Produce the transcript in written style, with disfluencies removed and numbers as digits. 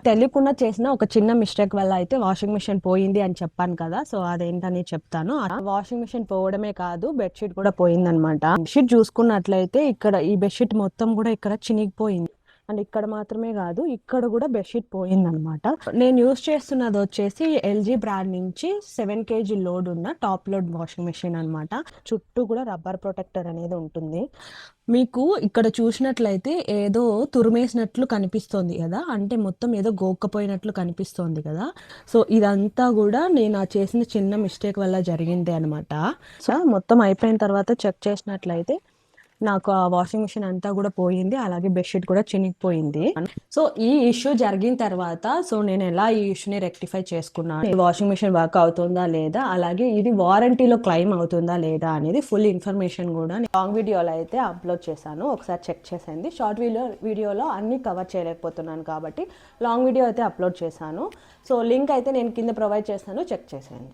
తెలియకుండా చేసిన ఒక చిన్న మిస్టేక్ వల్ల అయితే వాషింగ్ మిషన్ పోయింది అని చెప్పాను కదా. సో అదేంటని చెప్తాను. వాషింగ్ మిషన్ పోవడమే కాదు, బెడ్షీట్ కూడా పోయిందనమాట. బెడ్షీట్ చూసుకున్నట్లయితే ఇక్కడ ఈ బెడ్షీట్ మొత్తం కూడా ఇక్కడ చినిగిపోయింది. అండ్ ఇక్కడ మాత్రమే కాదు, ఇక్కడ కూడా బెడ్షీట్ పోయిందనమాట. నేను యూస్ చేస్తున్నది వచ్చేసి ఎల్జీ బ్రాండ్ నుంచి 7 kg లోడ్ ఉన్న టాప్ లోడ్ వాషింగ్ మెషిన్ అనమాట. చుట్టూ కూడా రబ్బర్ ప్రొటెక్టర్ అనేది ఉంటుంది. మీకు ఇక్కడ చూసినట్లయితే ఏదో తురిమేసినట్లు కనిపిస్తోంది కదా, అంటే మొత్తం ఏదో గోక్కపోయినట్లు కనిపిస్తోంది కదా. సో ఇదంతా కూడా నేను చేసిన చిన్న మిస్టేక్ వల్ల జరిగింది అనమాట. సో మొత్తం అయిపోయిన తర్వాత చెక్ చేసినట్లయితే నాకు ఆ వాషింగ్ మిషన్ అంతా కూడా పోయింది, అలాగే బెడ్షీట్ కూడా చినిగిపోయింది. సో ఈ ఇష్యూ జరిగిన తర్వాత సో నేను ఎలా ఈ ఇష్యూని రెక్టిఫై చేసుకున్నాను, ఈ వాషింగ్ మిషన్ వర్క్ అవుతుందా లేదా, అలాగే ఇది వారంటీలో క్లెయిమ్ అవుతుందా లేదా అనేది ఫుల్ ఇన్ఫర్మేషన్ కూడా లాంగ్ వీడియోలో అయితే అప్లోడ్ చేశాను. ఒకసారి చెక్ చేసేయండి. షార్ట్ వీడియోలో అన్ని కవర్ చేయలేకపోతున్నాను కాబట్టి లాంగ్ వీడియో అయితే అప్లోడ్ చేశాను. సో లింక్ అయితే నేను కింద ప్రొవైడ్ చేస్తాను, చెక్ చేసేయండి.